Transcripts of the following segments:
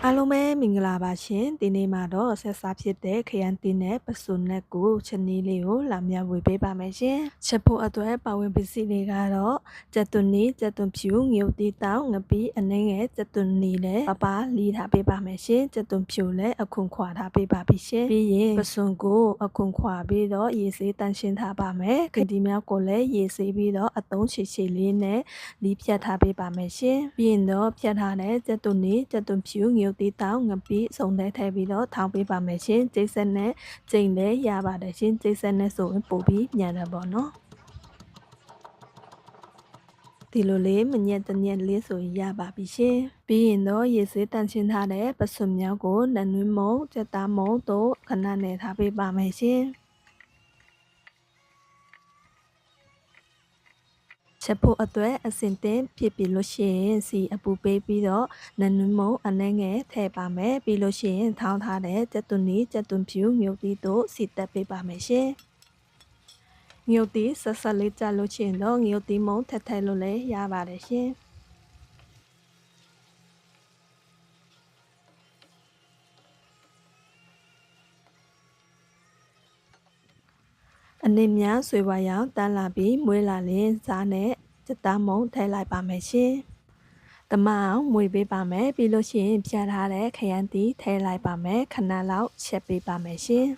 အားလုံးပဲမင်္ဂလာပါရှင်ဒီနေ့မှာတော့ဆက်စားဖြစ်တဲ့ခရမ်းသီးနဲ့ပစုံနဲ့ကိုချက်နည်းလေးကိုလာမြဝေပေးပါမယ်ရှင်ချက်ဖို့အတွက်ပါဝင်ပစ္စည်းတွေကတော့ကြက်သွန်နီကြက်သွန်ဖြူငရုတ်တီတောင်းငပီးအနှင်းငယ်ကြက်သွန်နီနဲ့ပလီထားပေးပါမယ်ရှင်ကြက်သွန်ဖြူလည်းအခွန်ခွာထားပေးပါပြီရှင်ပြီးရင်ပစုံကိုအခွန်ခွာပြီးတော့ရေစေးတန့်ရှင်းထားပါမယ်ခဒီမြောက်ကိုလည်းရေစေးပြီးတော့အသုံးချေချေလေးနဲ့လီးဖြတ်ထားပေးပါမယ်ရှင်ပြီးရင်တော့ဖြတ်ထားတဲ့ကြက်သွန်နီကြက်သွန်ဖြူငရုတ်တီတောင်းငပီးစုံထဲထည့်ပြီးတော့ထောင်းပေးပါမယ်ရှင်ကျိတ်ဆက်နဲ့ကျိန်လည်းရပါတယ်ရှင်ကျိတ်ဆက်နဲ့ဆိုရင်ပို့ပြီးညံတယ်ပေါ့နော်ဒီလိုလေးမညက်တညက်လေးဆိုရပါပြီရှင်ပြီးရင်တော့ရေစေးတန့်ရှင်းထားတဲ့ပစုံမြောက်ကိုနနွင်းမုံကြက်သားမုံတို့ခဏနဲ့ထားပေးပါမယ်ရှင်ချက်ဖို့အတွက်အစင်တင်ဖြစ်ပြီးလို့ရှိရင်စီအပူပေးပြီးတော့နနွမ်းမုံအနှဲငယ်ထည့်ပါမယ်ပြီးလို့ရှိရင်ထောင်းထားတဲ့ကြက်သွန်နီကြက်သွန်ဖြူငရုတ်တီတို့စီတက်ပေးပါမယ်ရှင်ငရုတ်တီဆက်ဆက်လေးကြလို့ရှိရင်တော့ငရုတ်တီမုံထက်ထည့်လို့လည်းရပါတယ်ရှင်အနည်းများဆွေပွားရောင်တန်းလာပြီးမွေးလာလင်းစားနဲ့ကြက်သားမုံထည့်လိုက်ပါမယ်ရှင်တမအောင်မွေပေးပါမယ်ပြီးလို့ရှိရင်ဖြတ်ထားတဲ့ခရမ်းသီးထည့်လိုက်ပါမယ်ခဏလောက်ချက်ပေးပါမယ်ရှင်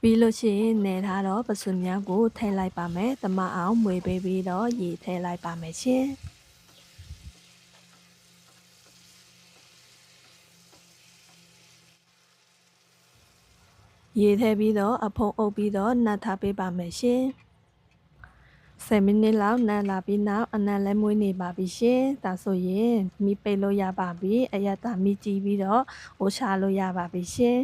ပြီးလို့ရှိရင်နေထားတော့ပစုံများကိုထည့်လိုက်ပါမယ်တမအောင်မွေပေးပြီးတော့ရေထည့်လိုက်ပါမယ်ရှင်ရေထည့်ပြီးတော့အဖုံးအုပ်ပြီးတော့နှက်ထားပေးပါမယ်ရှင်10မိနစ်လောက်နှက်လာပြီးနောက်အနံလည်းမွေးနေပါပြီရှင်ဒါဆိုရင်မီးပိတ်လို့ရပါပြီအရသာမီးကြည့်ပြီးတော့အိုးချလို့ရပါပြီရှင်